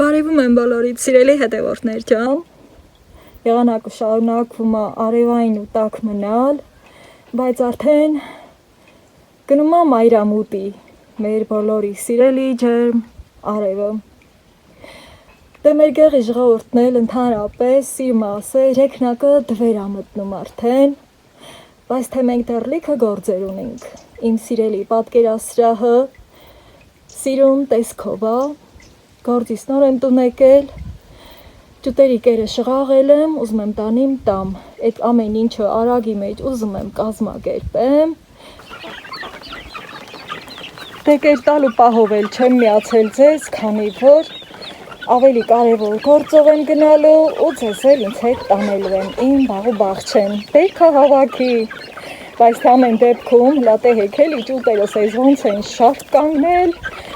Բարևում եմ բոլորիդ սիրելի հետևորդներ ջան։ Եղանակը շարունակվում է արևային ու տաք մնալ, բայց արդեն գնում է մայրամուտի մեր բոլորի սիրելի ջերմ արևը։ Դե մեր գեղի ժողովուրդն էլ ընդհանրապես սիրում է ասել, երկնակը դվեր է մտնում արդեն, բայց թե մենք դեռ լիքը գործեր ունենք։ Իմ սիրելի պատկերասրահը սիրուն տեսքով է, գործից նոր եմ տուն եկել, ճուտերի կերը շղաղել եմ, ուզում եմ տանիմ տամ, այդ ամեն ինչը արագի մեջ ուզում եմ կազմակերպեմ։ Դե կեր տալու պահով էլ չեմ միացել ձեզ, քանի որ ավելի կարևոր գործով եմ գնալու ու ձեզ էլ ինձ հետ տանելու եմ, իմ բաղ ու բաղ չեն, բերքը հավաքի, բայց թե ամեն դեպքում լատե հեքելի ճուտերս էս ոնց են շարք կանգնել,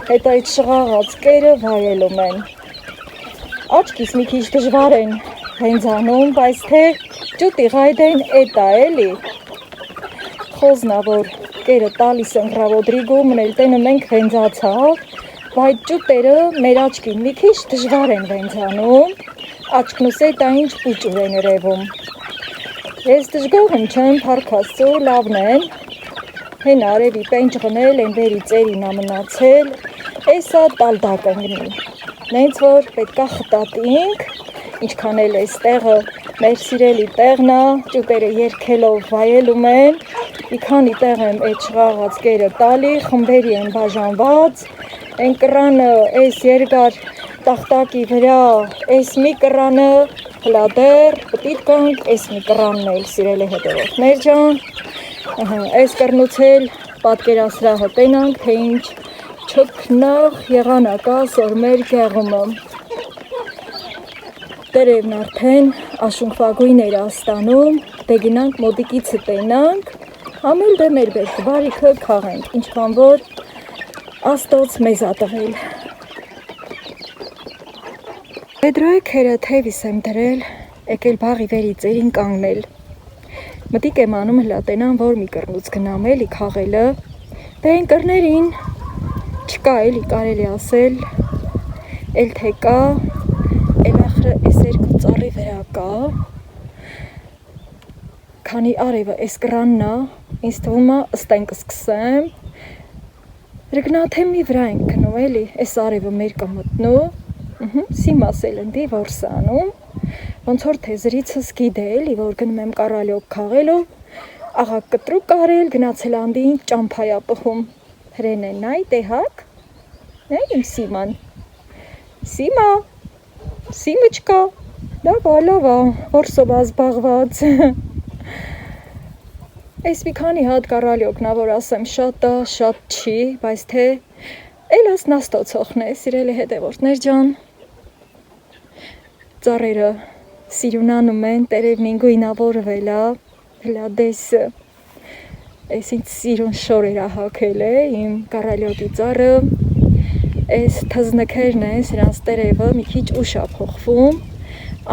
հետ այդ շղաղած կերը վայելում են։ Աչքիս մի քիչ դժվար են հենձանում, բայց թե ճուտի ғայդեն էտա էլի։ Խոզնա, որ կերը տալիս են Ռավոդրիգու, մնել տենը մենք վենձացավ, բայց ճուտերը մեր աչքին մի քիչ դժվար են վենձանում, աչքնուս էտա ինչ պուճուր են երևում։ Ես դժգոհ չեմ, փառք Աստծո, լավն են, հեն արևի պենջղնել են վերի ծերին ամնացել, էսա տալդա կնգնի, նենց որ պետքա խտատինք, ինչքան էլ այս տեղը մեր սիրելի տեղն է, ճուտերը երկելով վայելում են, մի քանի տեղ եմ այդ շղաղած կերը տալի, խմբերի են բաժանված, են կռանը այս երկար տախտակի վրա, այս մի կռանը հլադեր, պտիտ կանք, այս մի կռանն էլ սիրելի հետևորդներ ջան, այս կռնուց էլ պատկերասրահը տենանք, թե ինչ չքնաղ եղանակա սոր մեր գեղումը։ Տերևն արդեն աշունքվագույներ աստանում, դե գնանք մոտիկիցը տենանք, համել դե մեր բերք բարիքը քաղենք, ինչքան որ Աստոց մեզ ա տվել։ Պետրոյի քերը թևիս եմ դրել, եկել բաղի վերի ծերին կանգնել։ Մտիկ եմ անում հլատենան, որ մի կռնուց գնամ էլի քաղելը, դե այն կռներին չկա էլի կարելի ասել, էլ թե կա, էլ ախրը այս երկու ծառի վրա կա, քանի արևը այս կռանն է, ինձ թվում է ըստեն կսկսեմ, ռգնաթեմի վրա ենք գնում էլի, այս արևը մեր կմտնու, սիմաս էլ ընդի որ սանում, ոնց որ թեզրիցս գիդե էլի, որ գնում եմ կարալյոկ քաղելու, աղա կտրուկ կարել, գնացել անդին ճամփայա պխում, հրեն են նայ տեհակ, իմ սիման, սիմա, սիմը չկա, լավա, որսով ազբաղված, այս մի քանի հատ կարալյոկնա, որ ասեմ շատ չի, բայց թե էլ աս նաստոցողն է, սիրելի հետևորդներ ջան, ծառերը սիրունանում են, տերևնին գույնավորվել է, հլադեսը, այս ինձ սիրուն շորեր է հակել է, իմ կարալյոկի ծառը, այս թզնքերն են, սրանց տերևը մի քիչ ուշ է փոխվում,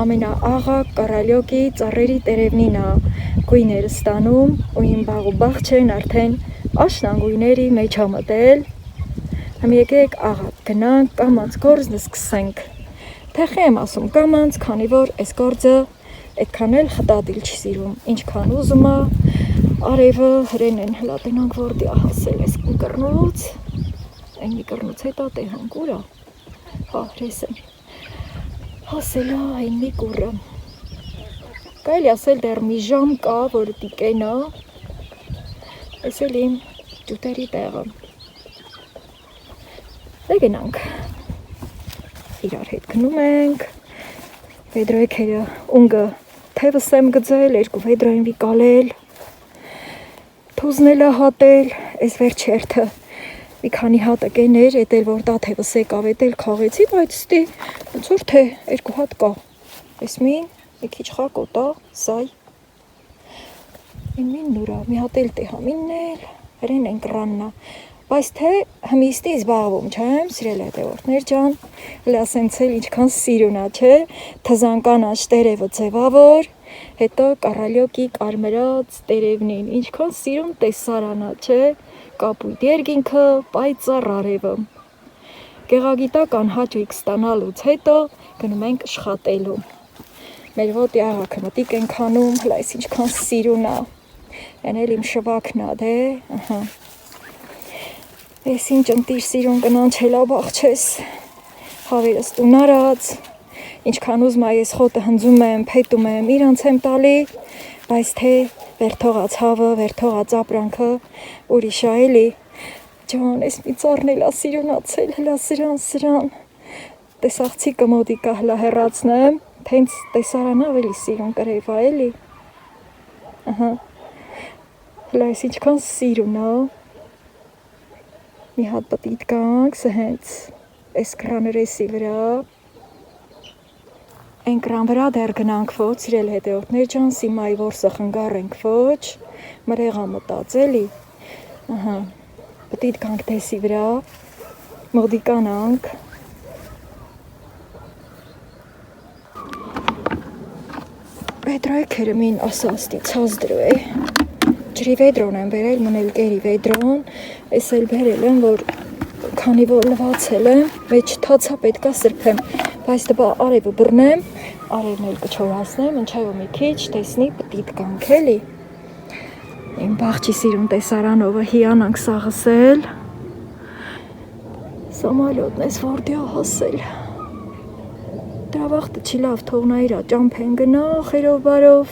ամենաաղա կարալյոկի ծառերի տերևնին է գույները ստանում ու իմ բաղ ու բաղ չեն արդեն աշնան-գույների մեջ է մտել, համ եկեք աղա գնանք կամանց գործը սկսենք, թեխի եմ ասում կամանց, քանի որ այս գործը այդքան էլ խտատիլ չի սիրում, ինչքան ուզում է, արևը հրեն են հլատենանք որդի հասել այս կռնուց, այն մի կռնուց հետա տեհանք ուրա, հա հրես եմ, հասել է այն մի կուրը, կայելի ասել դեռ մի ժամ կա, որ տիկենա, ես էլ իմ ճուտերի տեղը, դե գնանք, իրար հետ գնում ենք, վեդրոյ քերը ունգը թևս եմ գծել, երկու վեդրո եմ վիկալել, թուզնել է հատել, այս վերջերթը, մի քանի հատը կեներ, էտել որ դա թևս եկավ, էտել քաղեցի, բայց ստի, ոնց որ թե երկու հատ կա, այս մին, մի քիչ խակոտա, սայ, մին նուրա, մի հատ էլ տե համինն էլ, հրեն են կռաննա, բայց թե հմիստի զբաղվում չեմ, սիրել հետևորդներ ջան, հլի ասենց էլ ինչքան սիրունա չէ, թզանկանաչ տերևը ձևավոր, հետո կարալյոկի կարմրած տերևնին, ինչքան սիրուն տեսարանա չէ, կապույտ երգինքը, պայծառ արևը, Գեղագիտական հաճույք ստանալուց հետո գնում ենք աշխատելու։ Մեր ոտի աղաքը մտիկ ենք անում, հլա այս ինչքան սիրուն է։ Են էլ իմ շվակն է, դե, ահա։ Ես ինչ ընտիր սիրուն կնանչելա բաղչես, հավերս տուն արած, ինչքան ուզում է ես խոտը հնձում եմ, փետում եմ, իրանց եմ տալի, բայց թե վերթողած հավը, վերթողած ապրանքը, ուրիշ է էլի, ջան, ես մի ծառնել է սիրունացել, հլա սրան, տեսաղցիկը մոտիկա հլա հեռացնեմ, թե ինձ տեսարան ավելի սիրուն կրեվ է էլի, ահա, հլա ես ինչքան սիրուն է, մի հատ պտիտ կանք, սը հենց այս կրանրեսի վրա, այն կրան վրա դեր գնանք ոչ, սիրել հետևորդներ ջան, սիմայի որսը խնգարենք ոչ, մրեղա մտածելի, ահա, պտիտ կանք դեսի վրա, մոդիկանանք, Վեդրոյ քերը մին ասաստի ցած դրու է, ջրի վեդրոն եմ բերել, մնել կերի վեդրոն, ես էլ բերել եմ, որ քանի որ լվացել եմ, մեջ թացա պետքա սրբեմ, բայց դպա արևը բռնեմ, արևն էլ կչորացնեմ, ընչայով մի քիչ տեսնի պտիտ կանք էլի, իմ բաղջի սիրուն տեսարանովը հիանանք սաղսել, սամալյոտն ես վորդյա հասել, դրա վաղտը չի լավ թողնա իրա ճամփ են գնա խերով բարով,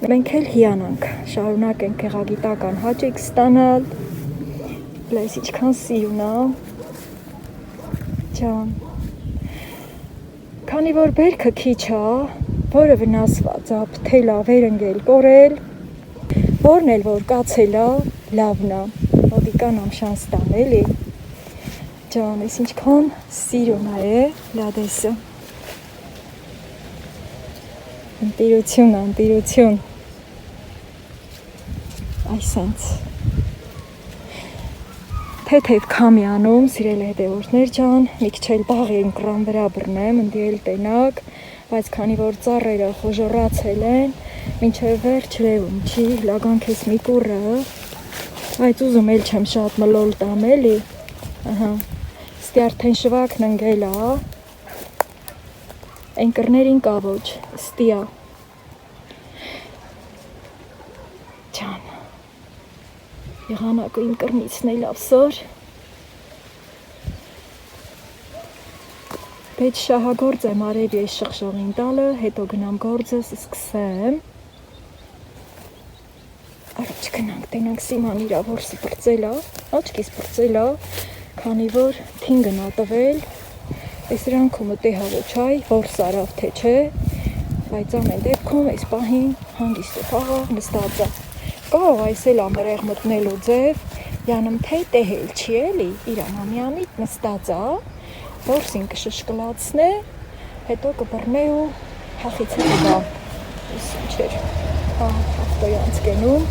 մենք էլ հիանանք, շարունակենք գեղագիտական հաճույք ստանալ, լայս ինչքան սիրուն է, ջան, քանի որ բերքը քիչ է, որը վնասված է, փթել է, վերընկել, կորել, որն էլ որ կացել է, լավն է, մոտիկան ամշան ստան էլի, ջան, ես ինչքան սիրուն է, լադեսը, ընտիրություն, այսենց, թեթև քամի անում, սիրել հետևորդներ ջան, մի քիչ էլ բաղ եմ կրան վրա բռնեմ, ընդի էլ տենակ, բայց քանի որ ծառերը խոժոռացել են, մինչև վերջ լևում չի, լագանք ես մի կուրը, բայց ուզում էլ չեմ շատ մլոլ տամ էլի, ահա, ստի արդեն շվակն ընգել է, այն կրներին կա ոչ, ստիա, ջան, եղանակը իմ կրնիցն էլ ավսոր, պետ շահագործ եմ արև ես շղշողին տալը, հետո գնամ գործս սկսեմ, առաջ գնանք, տենանք սիման իրա որսը պրծել է, աչկիս պրծել է, քանի որ թին գնա տվել, Այս rankhումը տեհա ոչ այ, որս արավ թե չէ, բայց ամեն դեպքում այս պահին հանգիստ ու խաղաղ նստած է։ Կարող այս էլ ամրեղ մտնելու ձև, յանում թե տեհել չի էլի, իրան ամյանիտ նստած է, որսին կշշկլացնե, հետո կբռնե ու հախից հետո դա, իս ինչեր, ավտոյանց կենում,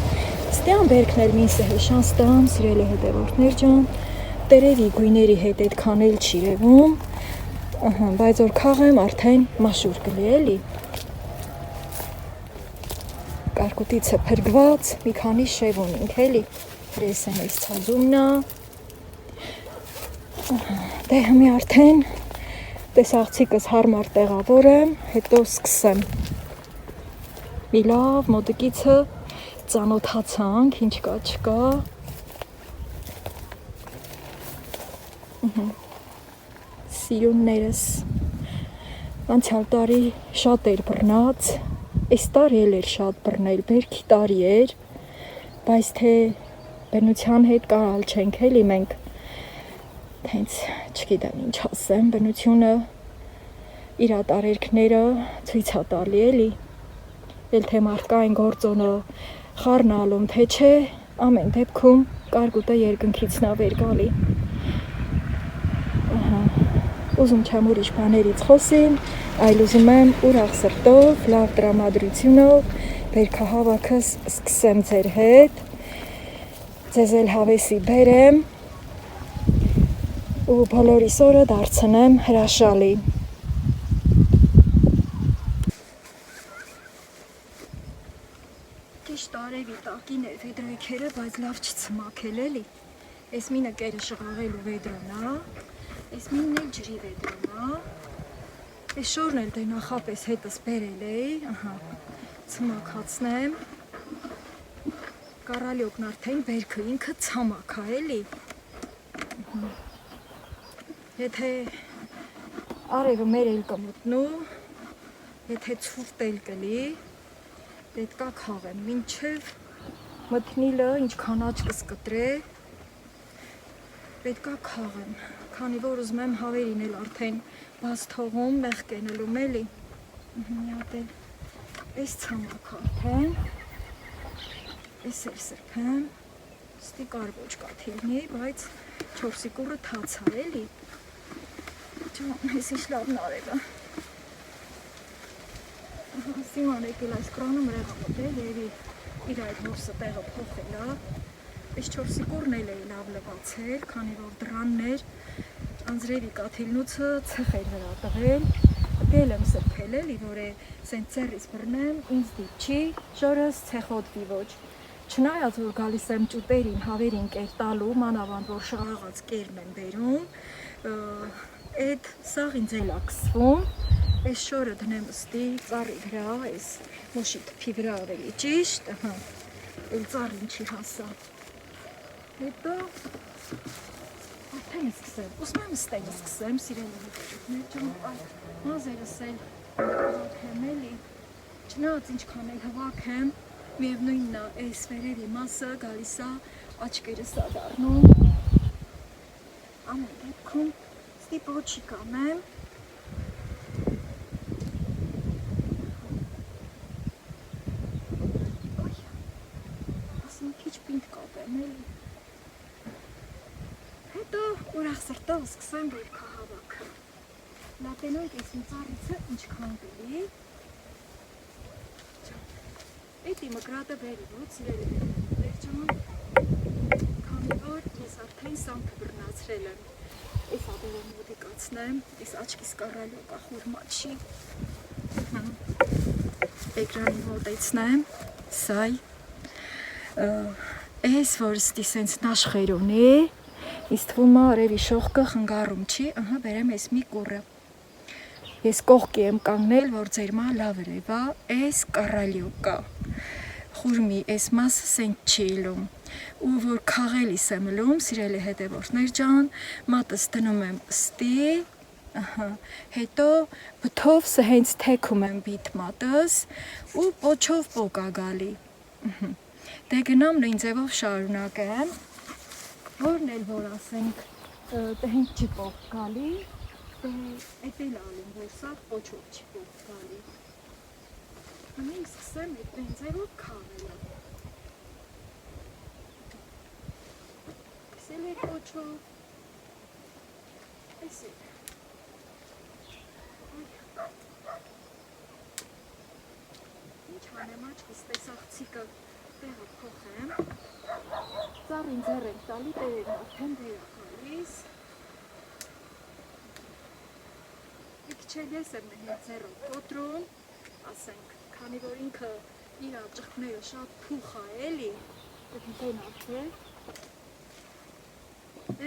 ստյան բերքնել մինսը հեշան ստամ, սիրել է հետևորդներ ջան, տերևի գույների հետ էդ քանել չի ռևում, բայց որ քաղեմ արդեն մաշուր կլի էլի, կարկուտիցը փրկված, մի քանի շև ունինք էլի, ռեսեն այս ծազումնա, դե հմի արդեն տեսաղցիկս հարմար տեղավոր եմ, հետո սկսեմ, մի լավ մոտիկիցը ծանոթացանք, ինչ կա չկա, Սիրուններս, անցյալ տարի շատ էր բռնած, այս տարի էր շատ բռնել, բերքի տարի էր, բայց թե բնության հետ կարալ չենք էլի մենք, հենց չգիտեմ ինչ ասեմ, բնությունը իր տարերքները ցույց է տալի էլի, էլ թե մարդկային գործոնը խառնալում թե չէ, ամեն դեպքում կարկուտը երկնքից նա վեր գալի, ուզում չեմ ուրիշ բաներից խոսիմ, այլ ուզում եմ ուրախ սրտով, լավ տրամադրությունով, բերքահավաքս սկսեմ ձեր հետ, ձեզ էլ հավեսի բերեմ ու բոլորիս օրը դարձնեմ հրաշալի։ Ճիշտ արևի տակին է վեդրոյքերը, բայց լավ չցմաքել էլի, ես մի նկերը շղաղելու վեդրոն է, Այս մինն էլ ջրի վեդրում է։ Այս շորն էլ դե նախապես հետս բերել էի, ահա, ցմաքացնեմ։ Կարալյոկն արդեն բերքը ինքը ցամաք է, էլի։ Եթե արևը մեր էլ կմտնու, եթե ցուրտ էլ կլի, պետք է քաղեմ, մինչև մթնիլը ինչքան աչքս կտրե, պետք է քաղեմ, քանի որ ուզում եմ հավերին էլ արդեն բաց թողում, մեղք կենելում էլի։ Մի հատ էլ այս ցամաք արդեն, այս էլ սրբեմ, ստի կարոջ կաթիլնի, բայց 4-ի կուրը թացա էլի։ Ես ինչ լավն արելը։ Սիման եկել այս կրանը մրեղա մոտել, երևի իր այդ որսը տեղը փոխել է։ Այս 4-ի կուրն էլ էի լավ լվացել, քանի որ դրաններ անձրևի կաթիլնուցը ցեխ էր վրա տվել։ Դել եմ սրբել էլի, որ է սենց ծերից բռնեմ, ինձ դիպչի, շորս ցեխոտվի ոչ։ Չնայած որ գալիս եմ ճուտերին, հավերին կեր տալու, մանավանդ որ շաղաղած կերն եմ բերում, այդ սաղ ինձ էլ է կսվում, այս շորը դնեմ ըստի ծառի վրա, այս մոշի թփի վրա ավելի ճիշտ, էլ ծառին չի հասա։ Հետո արդեն սկսեմ, ուսում եմ ստել սկսեմ, սիրելի հետեջուկներ ջան, մազերս էլ հվակ եմ էլի, չնայած ինչքան էլ հվակ եմ, միևնույնն է այս վերևի մասը գալիս է աչքերս է դառնում, ամեն դեպքում ստի պոչիկ անեմ, ասում քիչ պինդ կապեմ էլի, հետո ուրախ սրտով սկսեմ բերքը հավաքը, լատենոյք ես իմ ծառիցը ինչքան կլի, Էդի մկրատը բերի ոչ, սիրելի հետեջուկներ ջան, քանի որ ես արդեն սամքը բռնացրել եմ, այս ադորը մոտիկացնեմ, այս աչքիս կարալյոկա խուրմա չի, էկրանի մոտեցնեմ, սայ, այս որ ստի սենց նաշխեր ունի, իս թվում է արևի շողկը խնգարում չի, բերեմ այս մի կուրը, ես կողքի եմ կանգնել, որ ձեր մա լավ երևա, այս կարալյոկա, խուրմի այս մասը սենց չի լում, ու որ քաղելիս եմ լում, սիրելի հետևորդներ ջան, մատս դնում եմ ըստի, հետո բթով սհենց թեքում եմ բիտ մատս, ու պոչով պոկ ա գալի, դե գնամ նույն ձևով շարունակեմ, որն էլ որ ասենք, հենց չի պոկ գալի, Էդ էլ ալում, որ սա պոչով չի պոկ գալի, Ամեն սկսեմ այդ բենձերով քաղելը, Կսել է պոչով, այս է, Ինչ հանեմ աչքիս տեսաղցիկը տեղը փոխեմ, Ծառին ձեռ եմ տալի, տերերն արդեն դեր է գալիս, Քիչ ես եմ հենց ձեռով կոտրում, ասենք, քանի որ ինքը իր ճղկները շատ փուխ է էլի, դեն արդեն,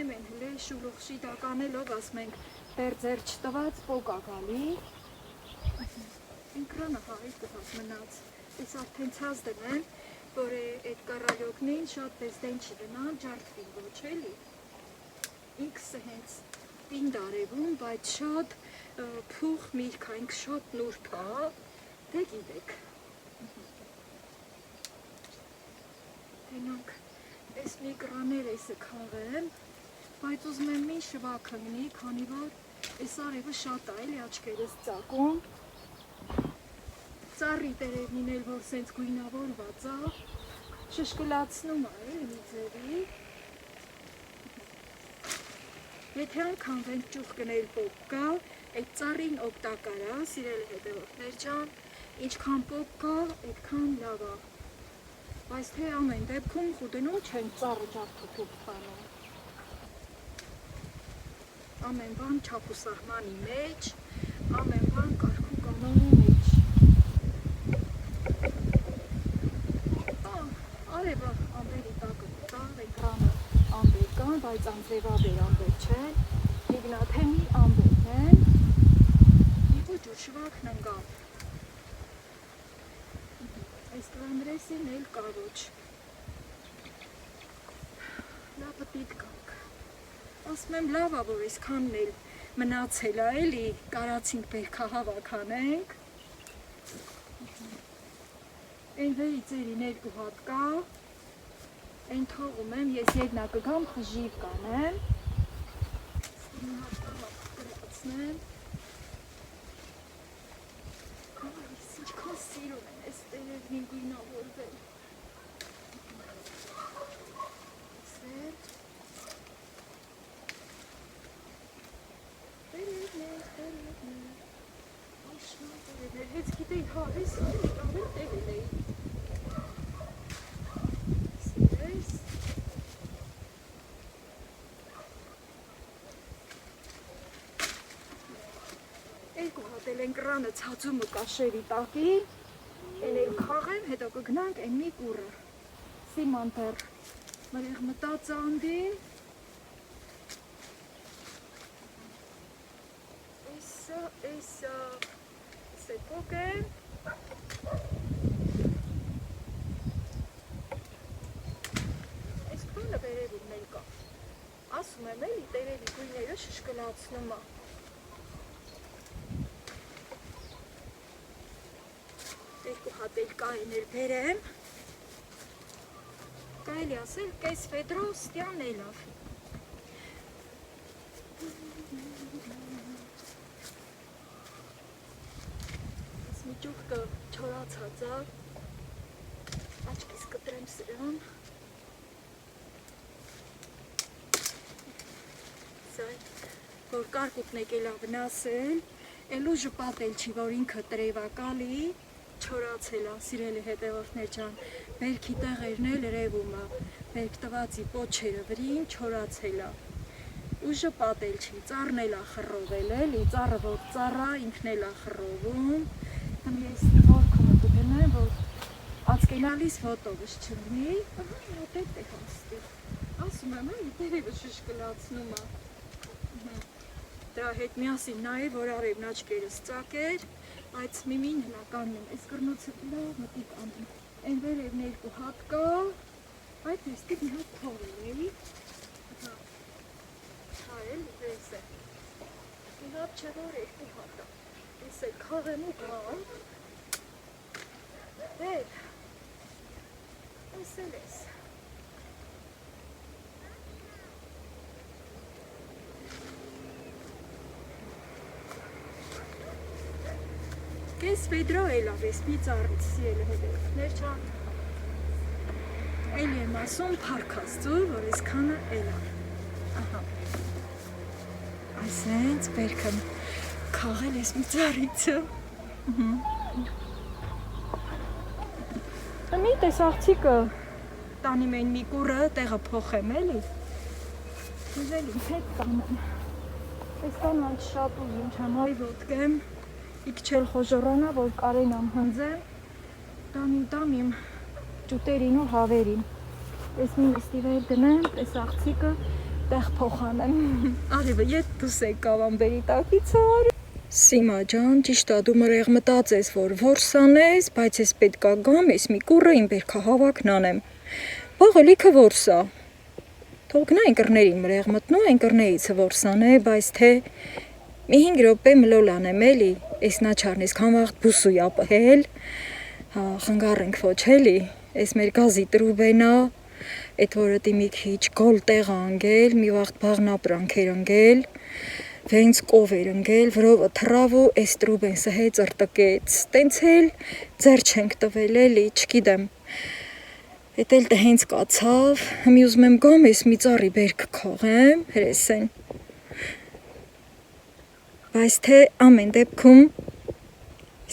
Էմեն հլե շուլուխ շիտակ անելով, ասում ենք, դեր ձեր չտված պոկ ա գալի, ինքրանը հավից տված մնաց, ես արդեն ցած դնեմ, որ այդ կարալյոկնին շատ պես դեն չի դնա, ջարդվին ոչ էլի, ինքսը հենց պինդ արևում, բայց շատ փուխ միրգ, այնք շատ նուրբ է, դե գիտեք, Տենանք, ես մի կրաներ էսը քաղեմ, բայց ուզում եմ մին շվակ հնգնի, քանի որ ես արևը շատ է, էլի աչքերս ծակում, ծառի տերևնին էլ որ սենց գույնավորված է, շշկլացնում է, էլի մի ձևի, Եթե անգամ վենք ճուղ կնել պոկ կա, այդ ծառին օգտակար է, սիրելի հետևորդներ ջան, ինչքան պոկ կա, այդքան լավ է, բայց թե ամեն դեպքում խուդնում չեն ծառը ջարդուփուփ բանում, ամեն բան չափ ու սահմանի մեջ, ամեն բան կարգու կանոնի մեջ, արևը ամբերի տակը տա, էկրանը ամբեր կան, բայց անձրևաբեր ամբեր չեն, գնա թե մի ամբողջ են, մի ոչ շվակն ընկավ։ Այս կլանդրեսին էլ կարոչ։ Լավը պիտ կանք։ Ասում եմ լավ ա, որ այսքանն էլ մնացել ա էլի, կարացինք բերքահավաք անենք։ Այն վերի ծերին երկու հատ կա, այն թողում եմ, ես երկնակը գամ խժիվ կանեմ, մի հատ կավակ կրացնեմ, այս ինչքան սիրում են, այս տերևնին գույնավորվել, տերևներ, աշնա տերևներ, հեծ գիտեի հա, ես ավել տերև էի, Կրանը ցածումը կաշերի տակի, են էլ խաղեմ, հետո կգնանք են մի կուրը, սիմանտեր, մրեղ մտած անդին, էսա, սեպոք եմ, այս կրանը վերևում էլ կա, ասում եմ էլի տերևի գույները շշկլացնում է, երկու հատ էլ կա են էլ բերեմ, կայելի ասել կես վեդրո ստյան էլավ, ես մի ճուղկը չորացած ա, աչքիս կտրեմ սրան, որ կարկուտն եկել ա վնասել, էլ ուժը պատել չի, որ ինքը տրևակալի, չորացել ա, սիրելի հետևորդներ ջան, բերքի տեղերն էլ ռևում ա, բերք տվածի պոչերը վրին չորացել ա, ուժը պատել չի, ծառն էլ ա խռովել էլի, ծառը որ ծառա, ինքն էլ ա խռովում, ես որքումը կգնեմ, որ ածկենալիս ոտովս չլնի, հատետ է հաստի, ասում եմ, այ տերևը շշկլացնում ա, դրա հետ միասին նայ, որ արևն աչկերս ծակեր, Այս միմին հնականն եմ, այս կրնոցը լավ մտիկ անդում, են վերևն երկու հատ կա, այդ եստիկ մի հատ թողել էի, հա էլ ես է, մի հատ չէ որ երկու հատ է, ես էլ կաղեմ ու գամ, դեր, ես էլ ես, Կես վեդրո էլավ ես մի ծառից սիրելի հետևներ չան, էլ եմ ասում փառք Աստծու, որ այսքանը էլավ, ահա, այսենց բերքեմ քաղել ես մի ծառիցը, մի տեսաղցիկը տանիմ են մի կուրը տեղը փոխեմ էլի, ուզել իմ հետ տանեմ, այսքան անց շատ ուզում չեմ այ ոտկեմ, իքչել խոժորանա, որ կարենամ հնձեմ, տամիմ ճուտերին ու հավերին, ես մի ստիվեր դնեմ, տես աղցիկը, տեղ փոխանեմ, արևը ետ դուս եկավ ամբերի տակից արի, Սիմա ջան, ճիշտ ա դու մրեղ մտածես, որ որսանես, բայց ես պետք ա գամ, ես մի կուրը իմ բերքահավաքն անեմ, բաղը լիքը որսա, թող գնա ընկրներին մրեղ մտնու, ընկրներիցը որսանե, բայց թե մի 5 րոպե մլոլ անեմ էլի, ես նաչարն ես քամաղտ բուսույ ապհել, խնգարենք ոչ էլի, ես մեր գազի տրուբենա, այդ որը մի քիչ գոլ տեղ անգել, մի վաղտ բաղն ապրանք էր ընգել, վենց կով էր ընգել, վրովը թրավ ու այս տրուբեն սհեց ըրտկեց, տենց էլ ձեր չենք տվել էլի, չգիտեմ, էդ էլ տը հենց կացավ, հմի ուզում եմ գամ ես մի ծառի բերք քողեմ, հրեսեն, բայց թե ամեն դեպքում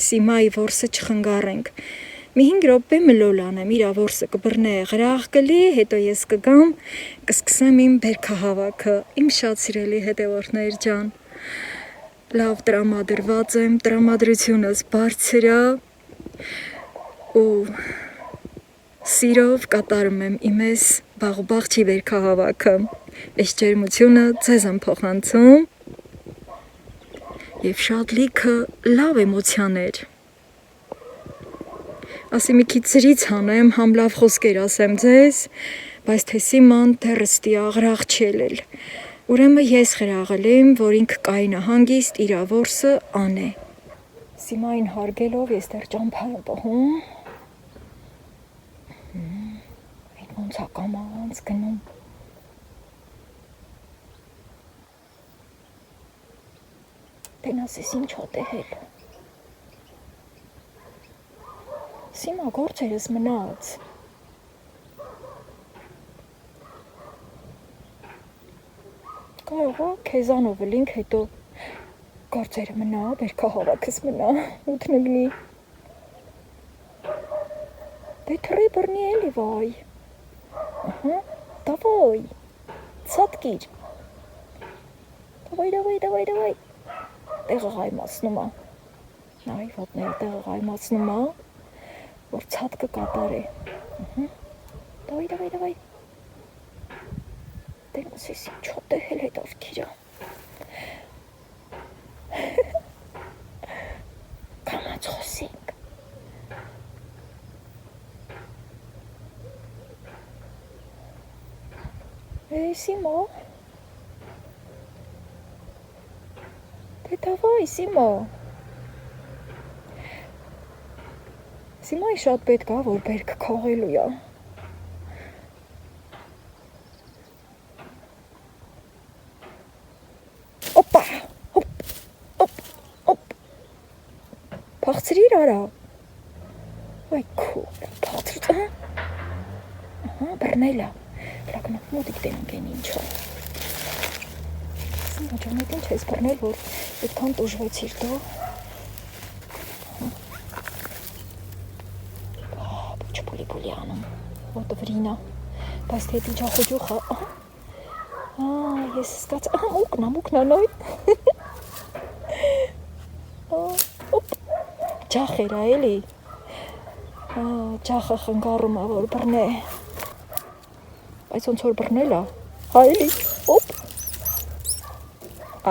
Սիմայի որսը չխնգարենք, մի 5 րոպե մլոլ անեմ, իրա որսը կբռնե ղրաղ կլի, հետո ես կգամ, կսկսեմ իմ բերքահավաքը, իմ շատ սիրելի հետևորդներ ջան, լավ տրամադրված եմ, տրամադրությունս բարձր ա, ու սիրով կատարում եմ իմ ես բաղ չի բերքահավաքը, այս ջերմությունը ձեզ եմ փոխանցում, Եվ շատ լիքը լավ էմոցիաներ։ Ասի մի քիչ ծրից հանեմ, համ լավ խոսքեր ասեմ ձեզ, բայց թե Սիման դեռ ստի աղրաղ չի ելել։ Ուրեմն ես խրաղել եմ, որ ինքը կայնա հանգիստ իր որսը անե։ Սիմային հարգելով ես դեռ ճամփա եմ պահում։ Այդ ոնց է կամաց գնում։ Տենասես ինչ ա տեհել։ Սիմա գործերս մնաց։ Կարող է քեզանով լինք հետո գործերը մնա, բերքահավաքս մնա, ուտնգնի։ Դե թռի բռնի էլի վայ։ Ահա, դավայ, ցատկիր։ Դավայ։ Տեղը ղայմացնում է, նայ ոտները տեղը ղայմացնում է, որ ցատկը կատարե, դավայ, տենասես ինչ ա տեհել հետ ովքիրա, կամաց խոսենք, Սիմա, Դավայ, Սիմա։ Սիմայի շատ պետք է, որ բերքը քաղելու է։ Օպա, հոպ։ Փախցրիր արա։ Այ քո, փախցրու։ Ահա, բռնել է։ Լակնա մոտիկ տենանք են ինչա։ Սիմա ջան, այդ ինչ ես բռնել, որ այդքան տուժվեցիր դու։ Պուլի անում, ոտը վրինա, բայց թե դիջա խոջուխա, ես սկաց, մուկնա նոյ, ջախ էր այելի, ջախը խնգարում է, որ բռնե, բայց ոնց որ բռնել է, այելի,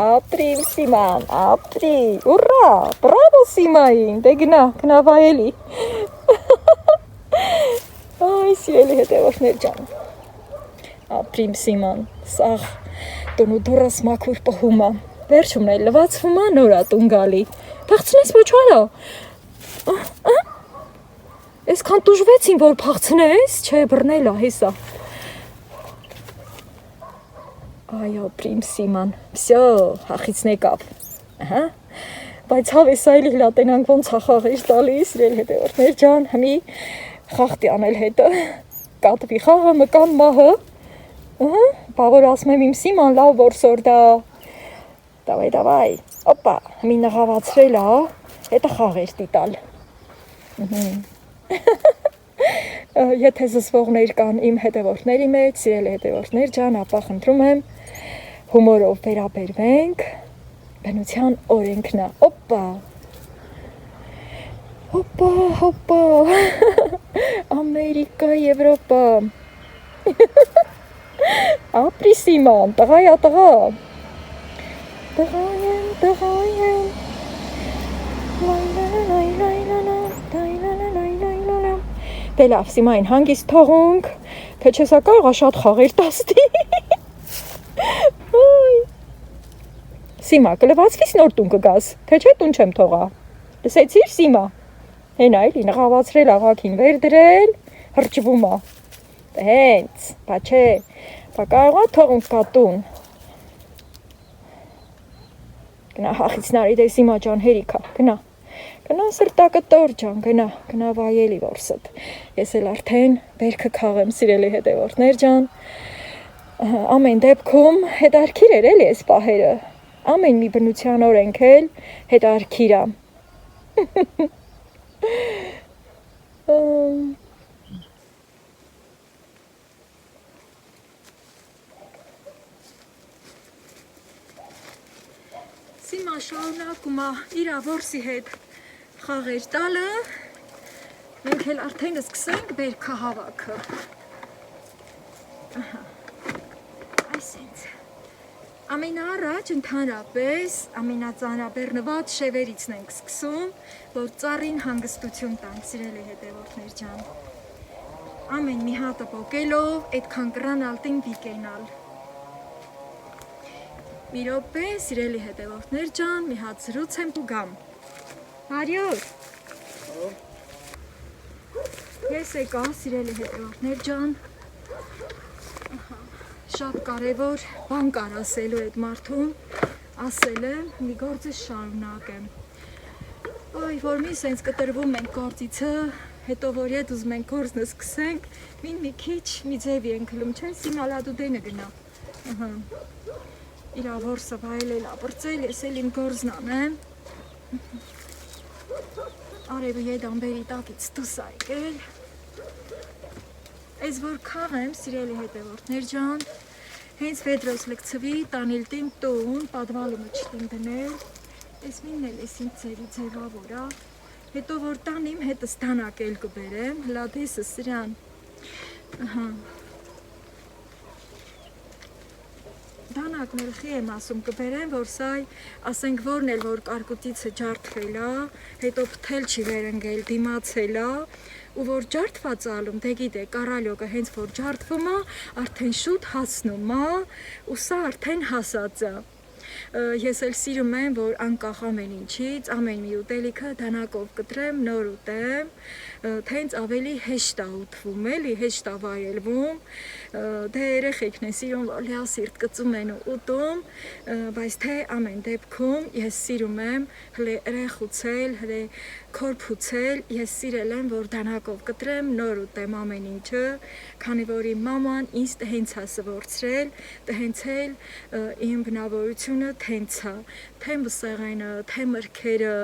ապրիմ Սիման, ապրի, ուրա, բրավո Սիմային, դե գնա վայելի, Այ սիրելի հետևորդներ ջան, ապրիմ Սիման, սաղ տոնու դուրս մաքուր պահում է, վերջումն էլ լվացվում է նորա տուն գալի, փախցնես ոչ արա, այսքան տուժվեցին, որ փախցնես, չէ բռնել է հեսա, այ ապրիմ Սիման, վսյո, հախիցն եկավ, բայց հավես այլի լատենանք ոնց հախաղ էր տալիս, սիրելի հետևորդներ ջան, հմի խաղտի անել հետը, կատվի խաղը, մկան մահը, բա որ ասում եմ իմ Սիման լավ որսոր դա, դավայ, օպա, մի նղավացրել է, հետը խաղ էր տիտալ, եթե զսվողներ կան իմ հետևորդների մեջ, սիրելի հետևորդներ ջան, ապա խնդրում եմ, հումորով վերաբերվենք, բնության օրենքն է, Հոպա, Ամերիկա, Եվրոպա, ապրի Սիման, տղա, դե լավ, Սիմային հանգիստ թողունք, թե չես կարող շատ խաղեր տաստի, Սիմա, կլվացվիս նոր տուն կգաս, թե չէ տուն չեմ թողա, լսեցիր Սիմա, հեն այլի նղավացրել աղաքին վեր դրել, հրճվում է, հենց, բա չէ, բա կարող է թողունք կատուն, գնա հախիցնարի դե Սիմա ջան հերիքա, գնա սրտակը տոր ջան, գնա վայելի որսդ, ես էլ արդեն բերքը քաղեմ սիրելի հետևորդներ ջան, ամեն դեպքում հետարքիր էր էլի ես պահերը, ամեն մի բնության օրենք էլ հետարքիր է, Սիմա շարունակում է իր որսի հետ խաղեր տալը, մենք էլ արդեն սկսենք բերքահավաքը, այսենց, Ամենաառաջ ընդհանրապես ամենածանրաբեռնված շևերիցն ենք սկսում, որ ծառին հանգստություն տանք, սիրելի հետևորդներ ջան։ Ամեն մի հատը պոկելով, այդքան կռանալ տին վիկենալ։ Մի րոպե, սիրելի հետևորդներ ջան, մի հատ զրույց եմ ու գամ։ Հարյուր։ Ես եկա, սիրելի հետևորդներ ջան։ Շատ կարևոր բան կար ասելու այդ մարդուն, ասել եմ, մի գործը շարունակեմ։ Այ, որ մի սենց կտրվում ենք գործիցը, հետո որ ետ ուզում ենք գործնը սկսենք, մի քիչ մի ձևի ենք հլում, չեն սիմալադուդենը գնա։ Իրա որսը վայելել ապրծել, ես էլ իմ գործն անեմ։ Արևը ետ ամբերի տակից տուս այգել։ Այս որ քաղեմ, սիրելի հետևորդներ ջան, հենց վեդրոս լկցվի, տանիլ տիմ տուն, պատվալումը չտիմ դնել, ես մինն էլ ես իմ ձևի ձևավորա, հետո որ տանիմ հետս դանակ էլ կբերեմ, հլադեսը սրան, դանակ մերխի եմ ասում կբերեմ, որ սայ, ասենք որն էլ որ կարկուտիցը ջարդվել է, հետո պթել չի վերընգել, դիմացել է, ու որ ջարդված ալում, դե գիտե, կարալյոկը հենց որ ջարդվում է, արդեն շուտ հասնում է, ու սա արդեն հասած է։ Ես էլ սիրում եմ, որ անկախ ամեն ինչից, ամեն մի ուտելիքը դանակով կտրեմ, նոր ուտեմ, թե հենց ավելի հեշտ է ուտվում, էլի, հեշտ է վայելվում, դե երեխեքն են սիրում, որ լիասիրտ կծում են ու ուտում, բայց թե ամեն դեպքում ես սիրում եմ հլե երեխուցել, հլե քորփուցել, ես սիրել եմ, որ դանակով կտրեմ, նոր ուտեմ ամեն ինչը, քանի որ իմ մաման ինձ հենց է սովորեցրել, հենց էլ իմ բնավորությունը հենց է, թե մսեղենը, թե մրգերը,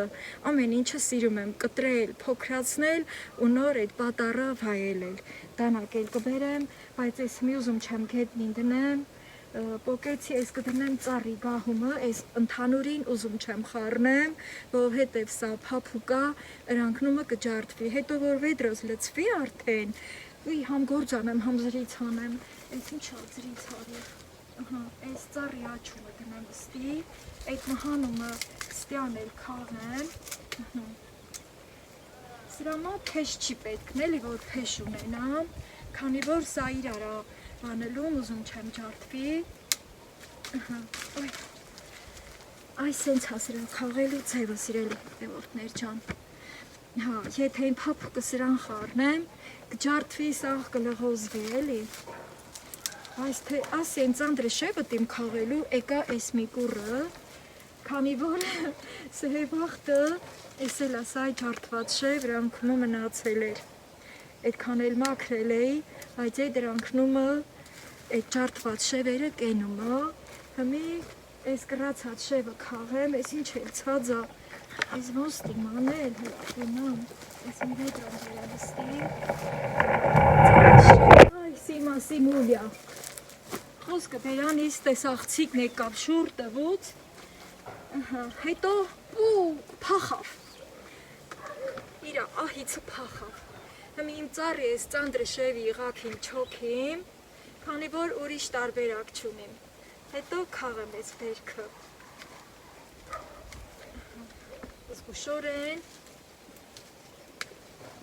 ամեն ինչը սիրում եմ կտրել, փոքրացնել ու նոր այդ պատառը վայելել։ Դանակ էլ կբերեմ, բայց ես մի ուզում չեմ գետնին դնեմ, պոկեցի ես կդնեմ ծառի գահումը, ես ընդհանուրին ուզում չեմ խառնեմ, որովհետև սա փափուկա, ыրանքնումը կջարդվի, հետո որ վեդրոս լցվի արդեն, ուի համ գործ անեմ, համ զրից անեմ, ես ինչ ա զրից արի, այս ծառի աչումը դնեմ ստի, այդ մահանումը ստյան էլ քաղեմ, սրա մոտ փեշ չի պետքն էլի, որ փեշ ունենամ, քանի որ սա իրարա բանելում ուզում չեմ ջարդվի, այս սենց հասրան քաղելու ձևը սիրելի հետևորդներ ջան, եթե իմ փափուկը սրան խառնեմ, կջարդվի սաղ կլղոզվի էլի, բայց թե ասեն ծանդրը շևըտ իմ քաղելու եկա այս մի կուրը, քանի որ սհեվախտը ես էլ ասայ ջարդված շև դրանքնու մնացել էր, այդքան էլ մաքրել էի, բայց այդ դրանքնումը այդ ջարդված շևերը կենում է, հմի այս կրացած շևը քաղեմ, այս ինչ էլ ցած է, այս ոնց դիմ անել, հլատունամ, այս մի վեդրան վերանստի, այ սիմա սիմուլյա, խոսքը բերանից տեսաղցիկն եկավ շուր տվուց, հետո փախավ, իրա ահիցը փախավ, հմի իմ ծառի ես ծանդրը շևի ղաքին չոքիմ, քանի որ ուրիշ տարբերակ չունիմ, հետո քաղեմ ես բերքը, զգուշոր են,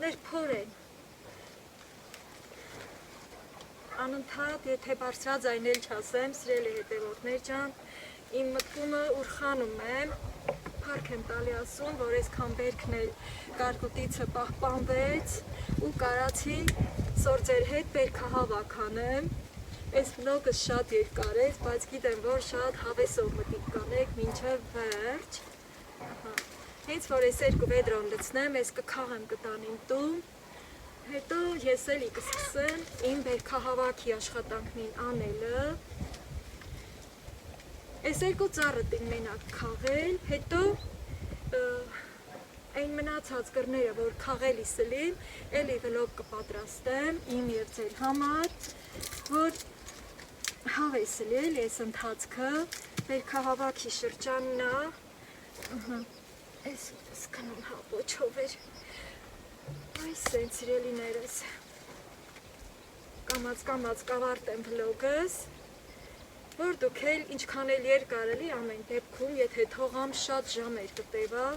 ներփոր են, անընդհատ, եթե բարձրած այն էլ չասեմ, սիրելի հետևորդներ ջան, իմ մտքումը ուրխանում եմ, փառք եմ տալի ասում, որ այսքան բերքն էլ կարկուտիցը պահպանվեց ու կարացի սորձեր հետ բերքահավաք անեմ, այս վլոգը շատ երկար է, բայց գիտեմ, որ շատ հավեսով մտիկ կանեք մինչև վերջ, հենց որ ես երկու վեդրոն լցնեմ, ես կքաղեմ կտանիմ տուն, հետո ես էլի կսկսեմ իմ բերքահավաքի աշխատանքին անելը, ես երկու ծառը տին մենակ քաղել, հետո այն մնացած կրները, որ քաղելի սլիմ, էլի վլոգ կպատրաստեմ իմ և ձեր համար, որ հավեսլի էլ ես ընթացքը, բերքահավաքի շրջանն է, ես սկնում հապոչով էր, այս են սիրելիներս, կամաց կավարտ եմ վլոգս, որ դուք էլ ինչքան էլ երկար էլի ամեն դեպքում, եթե թողամ շատ ժամեր կտևա,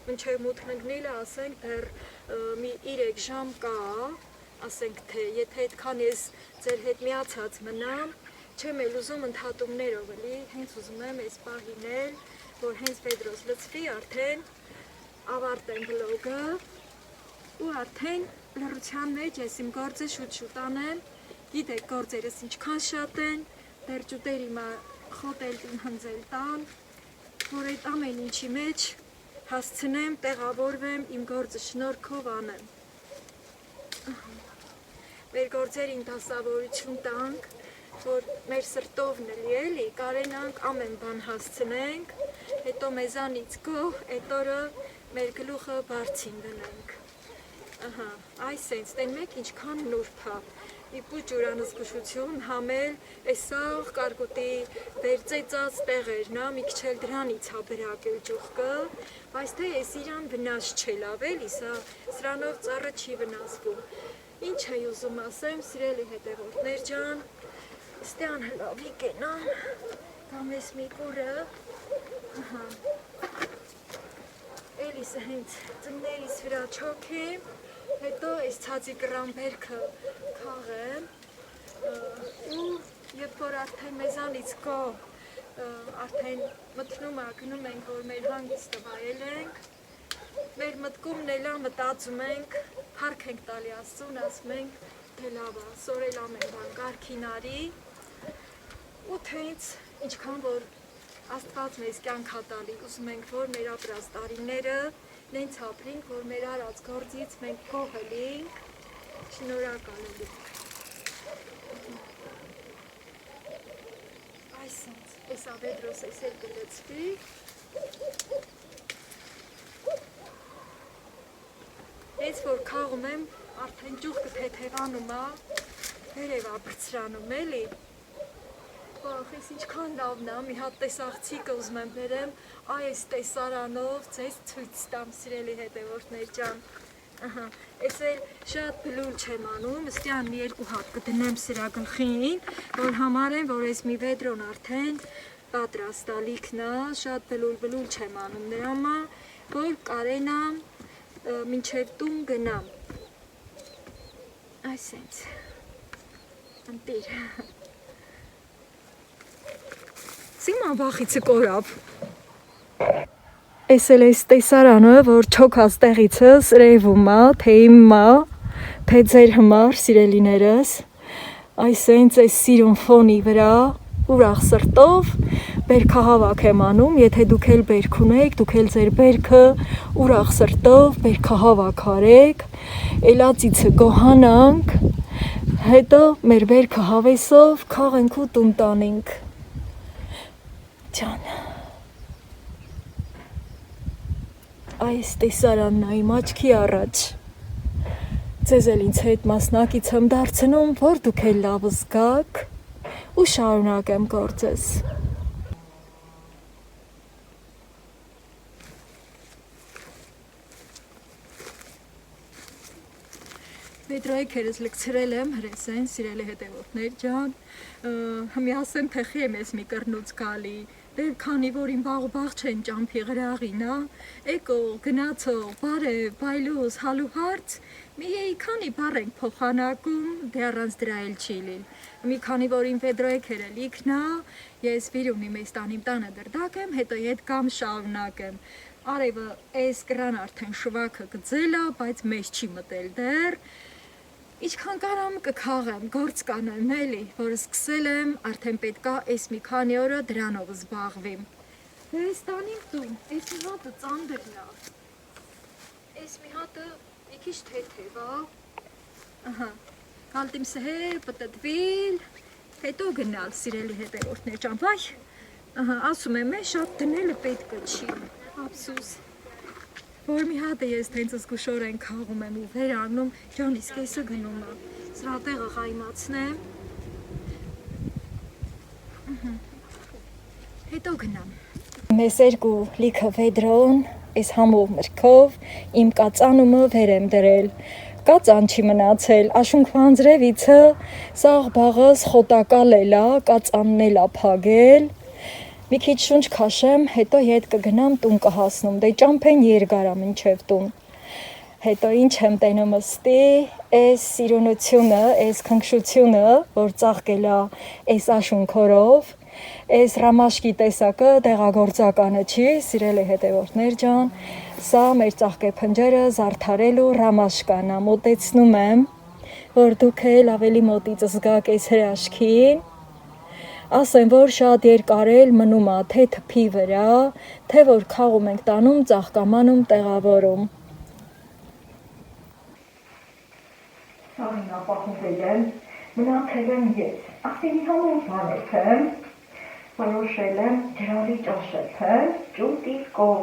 մինչև մութն ընկնելը ասենք դեռ մի 3 ժամ կա, ասենք թե եթե այդքան ես ձեր հետ միացած մնամ, չեմ էլ ուզում ընդհատումներով էլի, հենց ուզում եմ այս պահին էլ, որ հենց Ֆեդրոս լցվի, արդեն ավարտեմ վլոգը ու արդեն լռության մեջ ես իմ գործը շուտ անեմ, գիտեք գործերս ինչքան շատ են, դեռ ճուտեր իմա խոտել հնձել տան, որ այդ ամեն ինչի մեջ հասցնեմ, տեղավորվեմ, իմ գործը շնորհքով անեմ։ Մեր գործերին դասավորություն տանք, որ մեր սրտովն էլի, կարենանք ամեն բան հասցնենք, հետո մեզանից գոհ, այդ օրը մեր գլուխը բարձին դնենք։ Այսենց, տեն մեկ ինչքան նուրբ է, իպու ջուրանզգուշություն համել, այսաղ կարկուտի վերծեծած տեղերն, մի քիչ էլ դրանից հա բրակել ջուղկը, բայց թե ես իրան վնաս չել ավել, սրանով ծառը չի վնասվում։ Ինչ է ուզում ասեմ, սիրելի հետևորդներ ջան, ստյան հլավի կենամ, կամ ես մի կուրը, էլիսը հենց ծններիս վրա չոքեմ, հետո այս ցածի կրամբերքը քաղեմ ու երբ որ արդեն մեզանից գոհ արդեն մտնում գնում ենք, որ մեր հանգիստը վայել ենք, մեր մտքումն էլ մտածում ենք, փառք ենք տալի Աստծուն, ասում ենք, դե լավ է, սորել ամեն բան կարգին արի ու թենց ինչքան որ Աստված մեզ կյանք ա տալի, ուզում ենք, որ մեր ապրած տարիները նենց ապրենք, որ մեր արած գործից մենք գոհ լինենք, շնորհակալ ենք։ Այսինքն, էսա Ֆեդրոս էս էլ կլցվի։ Հենց որ քաղում եմ, արդեն ճուղկը թեթևանում ա, վերև ա բրծրանում էլի։ Ախ, ես ինչքան լավն է, մի հատ տեսախցիկը ուզում եմ բերեմ, այս տեսարանով ձեզ ցույց տամ, սիրելի հետևորդներ ջան։ Ես էլ շատ բլուլ չեմ անում, ստյան մի 2 հատ կդնեմ սրա գլխին, որ համարեմ, որ ես մի Ֆեդրոն արդեն պատրաստ ա լիքն է, շատ բլուլ չեմ անում նրա, որ կարենամ մինչև տուն գնամ։ Այսենց, ընտիր։ Սիմա բախիցը կորավ։ Էս էլ էս տեսարանը, որ չոքած տեղիցս ռևում ա, թե իմա, թե ձեր համար, սիրելիներս, այսենց այս սիրուն ֆոնի վրա, ուրախ սրտով, բերքահավաք եմ անում, եթե դուք էլ բերք ունեք, դուք էլ ձեր բերքը ուրախ սրտով բերքահավաք արեք, էլածիցը գոհանանք, հետո մեր բերքը հավեսով քաղենք ու տուն տանենք։ Ջան, այս տեսարանն է իմ աչքի առաջ, ձեզ էլ ինձ հետ մասնակից եմ դարձնում, որ դուք էլ լավ զգաք ու շարունակեմ գործես։ Ֆեդրոյքերս լքցրել եմ, հրեսեն, սիրելի հետևորդներ ջան, հմիասեմ թեխի եմ ես մի կրնուց գալի, դեր քանի որ իմ բաղ չեն ճամփի գրաղին, էկո գնացող, բարև, բայլուս, հալուհարց, մի քանի բառ ենք փոխանակում, դե առանց դրա էլ չի լինի։ Մի քանի որ իմ Ֆեդրոյքերը լիքն է, ես վիրունի մեզ տանիմ տանը դրդակեմ, հետո ետ կամ շարունակեմ։ Արևը այս կրան արդեն շվաքը գծել է, բայց մեզ չի մտել դեռ։ Ինչքան կարամ կքաղեմ, գործ կանեմ էլի, որ սկսել եմ, արդեն պետքա այս մի քանի օրը դրանով զբաղվեմ։ Ես տանիմ տուն, այս մի հատը ծանրն է։ Այս մի հատը մի քիչ թեթև է։ Գալտիմ սհեր, պտտվիլ, հետո գնալ, սիրելի հետևորդներ ջան, վայ, ասում եմ, շատ դնելը պետք չի, ափսուս։ Որ մի հատ ես տենց զգուշորեն քաղում եմ ու վերանում, ջան իսկ էսը գնում է, սրա տեղը ղայմացնեմ, հետո գնամ։ Մեզ երկու լիքը Ֆեդրոն, այս համով մրգով, իմ կածանումը վեր եմ դրել, կածան չի մնացել, աշունքվան ձրևիցը, սաղ բաղս խոտակալ էլա, կածանն էլա փագել, մի քիչ շունչ քաշեմ, հետո ետ կգնամ տուն կհասնում, դե ճամփեն երկարա մինչև տուն։ Հետո ինչ եմ տենում ըստի, այս սիրունությունը, այս քնքշությունը, որ ծաղկելա այս աշունքորով, այս ռամաշկի տեսակը տեղագործականը չի, սիրելի հետևորդներ ջան, սա մեր ծաղկե փնջերը զարդարելու ռամաշկանա, մոտեցնում եմ, որ դուք էլ ավելի մոտից զգաք այս հրաշքին, ասեմ, որ շատ երկար էլ մնում է թե թփի վրա, թե որ խաղում ենք տանում, ծաղկամանում տեղավորում։ Սաղին ապահովել եմ, մնացել եմ ես, ասի մի համոն բաներ եմ, որոշել եմ ջրալի ճաշել, ճուտիկով,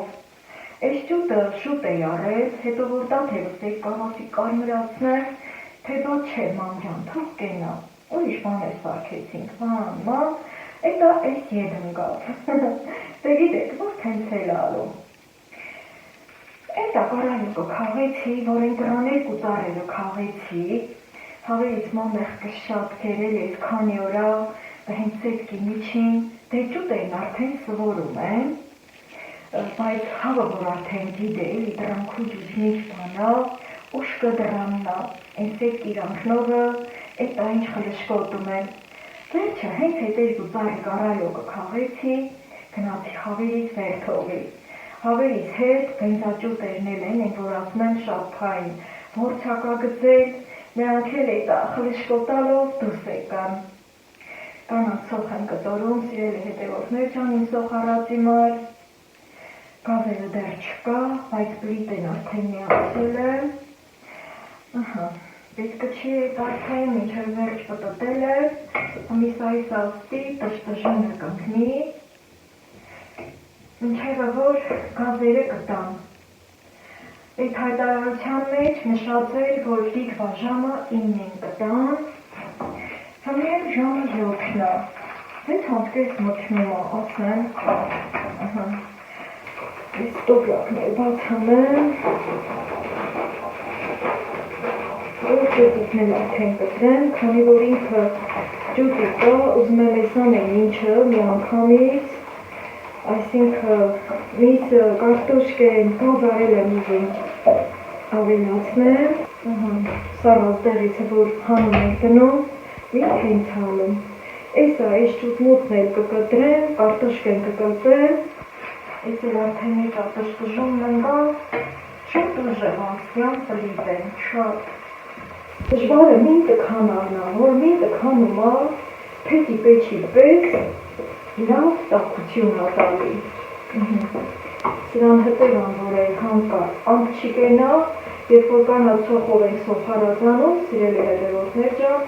այս ճուտը շուտ է արել, հետո որ դա թևս էի կարասի կարմրացնել, թե դա չէ մանջան, թող կենա, ուրիշ բաներ սարքեցինք, մամա, էտա այս եդ ընգավ, դե գիտեք, որ թենց էլ ալու։ Էտա կարանիկը քաղեցի, որ են դրաներ կուտարելը քաղեցի, հավերից մամեղկը շատ կերել ես քանի որա, հենց սետքի միջին, դե ճուտ էին արդեն սվորում են, բայց հավը որ արդեն գիդեի, դրանքու ջուջնիչ բանա, ուշկը դրաննա, են սետքի իրանքնովը, էտա ինչ խլշկոտում են, վերջը հենց հետ էր կուտարի կարալոկը քաղեցի, գնացի հավերից վեր թողի։ Հավերից հետ բենզաճուտերն են, որ ասում են շատ փայն, որցակագծել, նրանք էլ էտա խլշկոտալով դուրս եկան։ Կանանց սոխ եմ կտորում, սիրելի հետևորդներ ջան, իմ սոխարածի մար, գազերը դեռ չկա, բայց պլիտեն արդեն միացել է, պետք չի էտ արդեն, մինչև վերջ պտտել է, ամիսայի սաստի տշտժունը կնքնի, մինչև որ գազերը կտամ։ Այդ հայտարարության մեջ նշած էր, որ դիկվա ժամը 9-ին կտան, համեն ժամը 7-ն է։ Դες հատկես մտնում է, ասեմ, այս տոպլակներ բացում եմ, որ ճուտիկն էլ արդեն կտրեմ, քանի որ ինքը ճուտիկը, ուզում եմ ես անեմ ինչը մի անգամից, այսինքն միս կարտոշկեն գազարել եմ ուզում ավելացնեմ, սառազդեղից որ հանում ենք դնում, մի հենց հալում, էսա այս ճուտմուտն էլ կկտրեմ, կարտոշկեն կկտրեմ, ես էլ արդեն եկա տշտժում ննգա, շատ ուժև անցյան պլիտ են, շատ, դժվարը մին տքանարնա, որ մին տքանումա, պետի պեչի պես, լավ տակություն ատալի, սրան հետևան, որ այքան կա, ամք չի կենա, երբ որ կանած սոխով են սոխարազանում, սիրելի հետևորդներ ջան,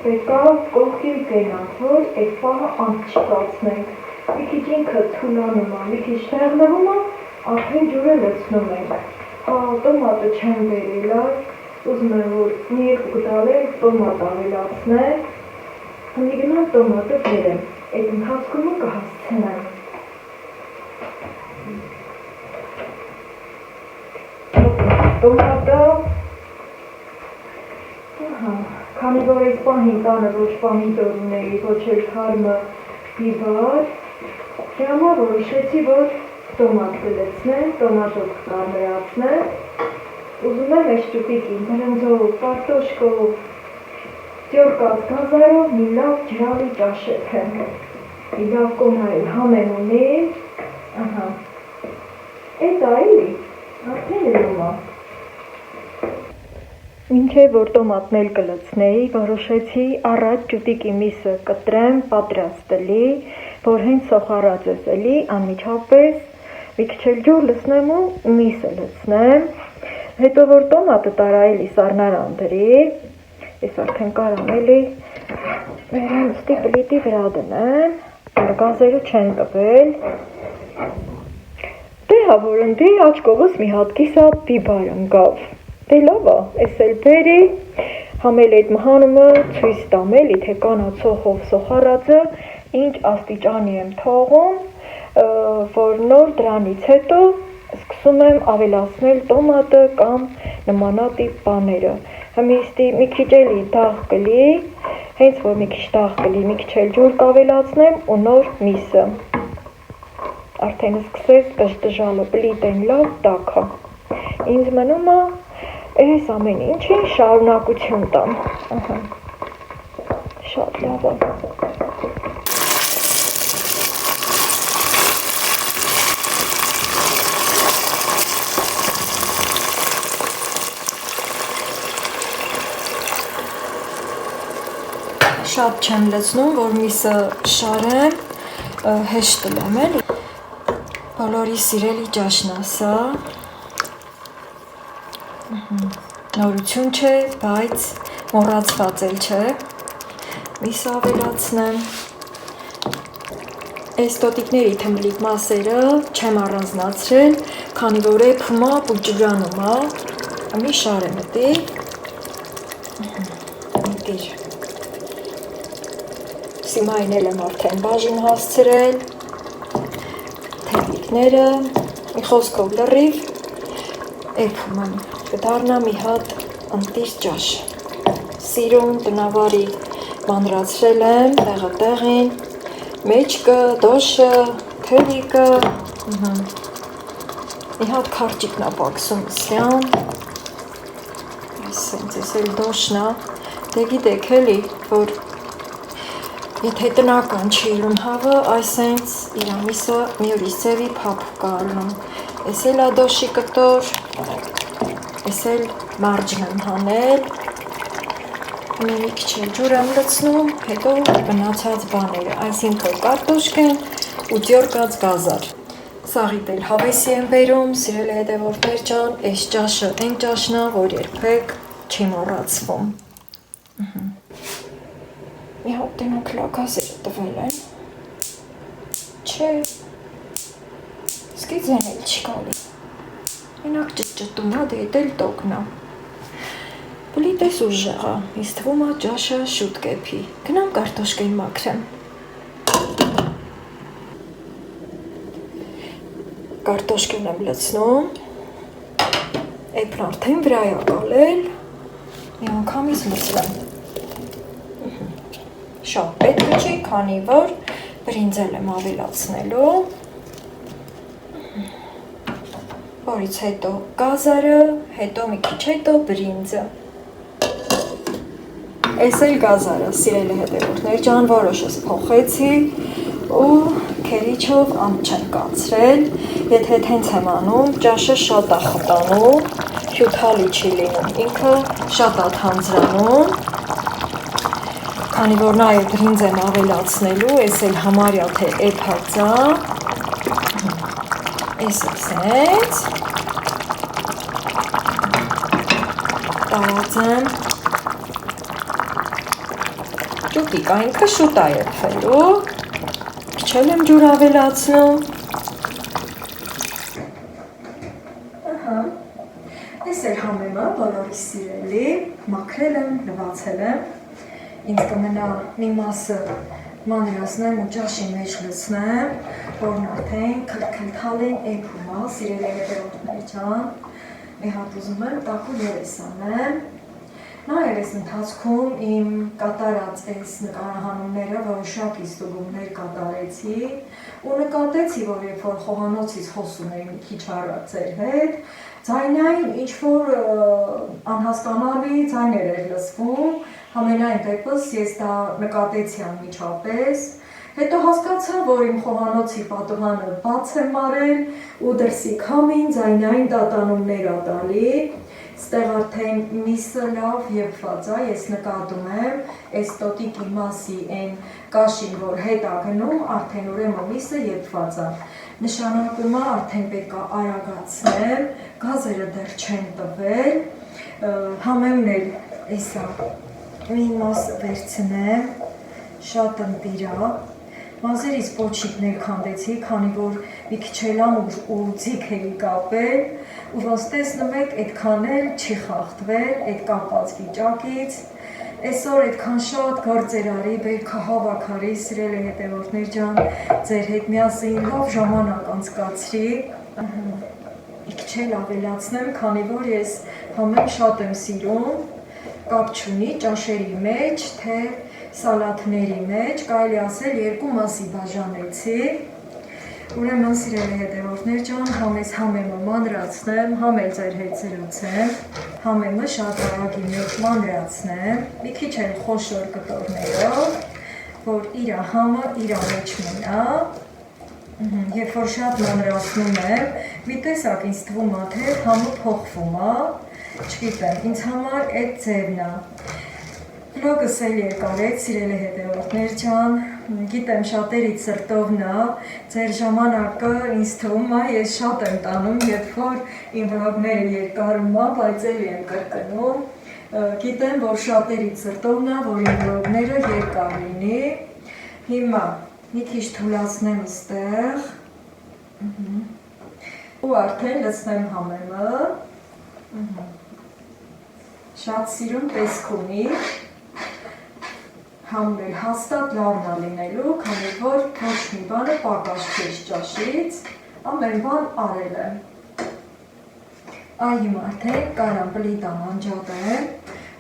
պետքա կողքիլ կենանք, որ այդ պահը ամք չկացնենք, մի քիչ ինքը թուլանում է, մի քիչ թեղնվում է, արդեն ջուրը լցնում ենք, տոմատը չեմ վերելա, ուզում եմ, որ մի երկու գտալել տոմատ ավելացնենք, մի գնան տոմատը վերեմ, այդ ընթացքում կհասցնեմ, տոմատը, քանի որ այս պահին տանը ոչ պամիդոր ունեի, ոչ էլ թարմը բիբար, դե համար որոշեցի, որ տոմատ կլցնեմ, տոմատով կկարմրացնեմ, ուզում եմ այս ճուտիկին բրնձով, կարտոշկով, ձյորկած գազարով մի լավ ջրալի ճաշել, մի լավ կոնայել համեն ունի, էտ այլի, արդեն լումա։ Մինչև որ տոմատն էլ կլցնեի, որոշեցի առաջ ճուտիկի միսը կտրեմ, պատրաստելի, որ հենց սոխարածես էլի, անմիջապես, մի քիչ էլ ջուր լցնեմ ու միսը լցնեմ, հետո որ տոմատը տարայելի սառնարան դրի, ես արդեն կարամ էլի, վերեմ ստի պլիտի վրա դնեմ, որ գազերը չեն տվել, դե որ ընդի աջ կողս մի հատ կիսա բիբար ընկավ, դե լավ է, ես էլ բերի, համել այդ մհանումը ցույց տամ էլի, թե կանացոխով սոխարածը, ինչ աստիճանի եմ թողում, որ նոր դրանից հետո սկսում եմ ավելացնել տոմատը կամ նմանատիպ բաները, Հմիստի մի քիչ էլի դաղ կլի, հենց որ մի քիչ դաղ կլի, մի քիչ էլ ջուր կավելացնեմ ու նոր միսը։ Արդեն սկսեց դժդժալը, պլիտեն լավ տաքա։ Ինձ մնում է այս ամեն ինչին շարունակություն տամ։ Ահա։ Շատ լավ է։ Շատ չեմ լցնում, որ միսը շարեմ, հեշտ լեմ էլի։ Բոլորի սիրելի ճաշն է սա։ Նորություն չէ, բայց մոռացված էլ չէ։ Միս ավելացնեմ։ Այս տոտիկների թմբլիկ մասերը չեմ առանձնացրել, քանի որ էփում է ու ջրանում է։ Մի շարեմ դե։ Դիր։ Սիմային էլ եմ արդեն բաժին հասցրել, թեփիկները, մի խոսքով լրիվ, էփում կդառնա մի հատ ընտիր ճաշ։ Սիրուն տնավարի մանրացրել եմ տեղը տեղին, մեջքը, դոշը, թևիկը, մի հատ քարճիկն է պակսում սյան, այս էլ դոշն է, դե գիտեք էլի, որ եթե տնական չի իրուն հավը, այսենց իրամիսը մի ուրիշ ձևի փափուկ ալնում։ Ես էլ ադոշի կտոր, ես էլ մարջն եմ հանել, մի քիչ էլ ջուր եմ լցնում, հետո մնացած բաները, այսինքն կարտոշկեն ու դյորկած գազար։ Սաղիտ էլ հավեսի եմ բերում, սիրելի հետևորդներ ջան, այս ճաշը այն ճաշն է, որ երբեք չի մոռացվում։ Մի հատ դենոք լակազեր տվել են, չէ, սկի ձեն էլ չի կալի, ինակ ճտճտում է, դետ էլ տոգնա, պլիտ ես ուժեղա, իս թվում է ճաշը շուտ կեպի, գնամ կարտոշկին մաքրեմ, կարտոշկին եմ լցնում, էպն արդեն վրայ ակալել, մի անգամից լցրեմ, շատ պետք չի, քանի որ բրինձել եմ ավելացնելու, որից հետո գազարը, հետո մի քիչ հետո բրինձը։ Այս էլ գազարը, սիրելի հետևորդներ ջան, որոշս փոխեցի ու քերիչով անց չեմ կացրել, եթե հենց եմ անում, ճաշը շատ է խտանում, հյութալի չի լինում, ինքը շատ է թանձրանում, քանի որ նաև բրինձ եմ ավելացնելու, ես էլ համարյա թե էփած է, ես սենց, տարածեմ, ճուտիկա ինքը շուտ է եփվելու, քիչ եմ ջուր ավելացնում, ես էլ համեմը բոլորի սիրելի, մաքրել եմ, լվացել եմ, ինձ կմնա մի մասը մանրացնեմ ու ճաշի մեջ լցնեմ, որն արդեն քլթալին էփում է, սիրելի հետևորդներ ջան, մի հատ ուզում եմ տաքու երես անեմ, նաև այս ընթացքում իմ կատարած այս նկարահանումները որոշակի ստուգումներ կատարեցի ու նկատեցի, որ երբ որ խոհանոցից խոսում էի մի քիչ առաջ ձեր հետ, ձայնային ինչ-որ անհասկանալի ձայներ էր լսվում, համենայն դեպս ես դա նկատեցի անմիջապես, հետո հասկացա, որ իմ խոհանոցի պատուհանը բաց եմ արել ու դրսի քամին ձայնային տատանումներ ա տալի, ստեղ արդեն միսը լավ եփված է, ես նկատում եմ, այս տոտիկի մասի այն կաշին, որ հետ ա գնում, արդեն ուրեմն միսը եփված է, նշանակում է արդեն պետք է արագացնեմ, գազերը դեռ չեն տվել, համեմն էլ էսա մի մասը վերցնեմ, շատ ընտիրա, մազերից պոչիկներ քանդեցի, քանի որ մի քիչ էլ ամուր ու ձիգ էի կապել, ու ոնց տեսնում եք, այդքան էլ չի խախտվել, այդ կապած վիճակից, այսօր այդքան շատ գործեր արի, բերքը հավաքարի, սիրելի հետևորդներ ջան, ձեր հետ միասին լավ ժամանակ անցկացրի, մի քիչ էլ ավելացնեմ, քանի որ ես համեն շատ եմ սիրում, կապ չունի ճաշերի մեջ, թե սալաթների մեջ, կարելի ասել երկու մասի բաժանեցի։ Ուրեմն սիրելի հետևորդներ ջան, համ ես համեմը մանրացնեմ, համ էլ ձեր հետ զրուցեմ, համեմը շատ արագի մեջ մանրացնեմ, մի քիչ էլ խոշոր կտորներով, որ իր համը իր մեջ մնա։ Երբ որ շատ մանրացնում եմ, մի տեսակ ինձ թվում է, թե համը փոխվում է, չգիտեմ, ինձ համար այդ ձևն է։ Վլոգս էլ երկարեց, սիրելի հետևորդներ ջան, գիտեմ շատերից սրտովն է, ձեր ժամանակը ինձ թվում է, ես շատ եմ տանում, երբ որ իմ վլոգները երկարում է, բայց էլի եմ կրկնում, գիտեմ, որ շատերից սրտովն է, որ իմ վլոգները երկար լինի։ Հիմա մի քիչ թուլացնեմ ստեղ ու արդեն լցնեմ համեմը, շատ սիրուն տեսք ունի, համն էլ հաստատ լավն է լինելու, քանի որ ոչ մի բանը պակաս չէ ճաշից, ամեն բան արել եմ։ Այ հիմա արդեն կարամ պլիտան անջատեմ,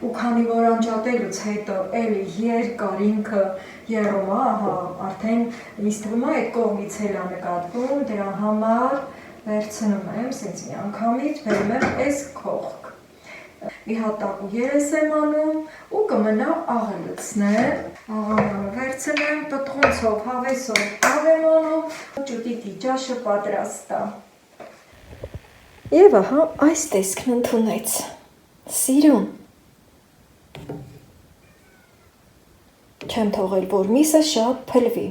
ու քանի որ անջատելուց հետո էլի երկար ինքը եռում է, ահա արդեն ինձ թվում է այդ կողմից էլ է նկատվում, դրա համար վերցնում եմ, սենց մի անգամից բերում եմ այս քողք։ Մի հատ տակու երես եմ անում ու կմնա աղը լցնեմ, աղանը վերցնեմ, պտղունցով, հավեսով աղ եմ անում, ճուտիկի ճաշը պատրաստ է։ Եվ ահա այս տեսքն ընդունեց, սիրուն։ Չեմ թողել, որ միսը շատ փլվի։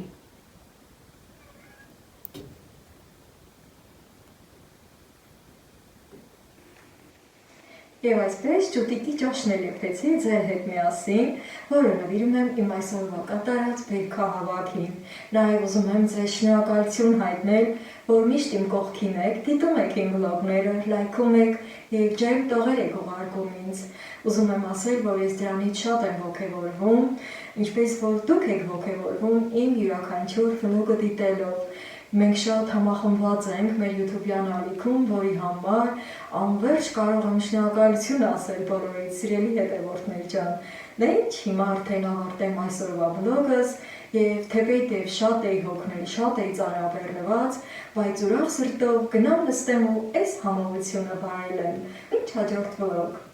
Եվ այսպես ճուտիկի ճաշն էլ եփեցի ձեր հետ միասին, որը նվիրում եմ իմ այսօրվա կատարած բերքահավաքին։ Նաև ուզում եմ ձեզ շնորհակալություն հայտնել, որ միշտ իմ կողքին եք, դիտում եք իմ վլոգները, լայքում եք և ջերմ տողեր եք ուղարկում ինձ։ Ուզում եմ ասել, որ ես դրանից շատ եմ ոգևորվում, ինչպես որ դուք եք ոգևորվում իմ յուրաքանչյուր վլոգը դիտելով։ Մենք շատ համախմբված ենք մեր YouTube-յան ալիքում, որի համար անվերջ կարող եմ շնորհակալություն ասել բոլորիդ սիրելի հետևորդներ ջան։ Դե ինչ, հիմա արդեն ավարտեմ այսօրվա վլոգս եւ թեպետ եւ շատ էի հոգնել, շատ էի ծանրաբեռնված, բայց ուրախ սրտով գնամ նստեմ ու այս համովությունը բարելեմ։ Ինչ հաջորդ վլոգ։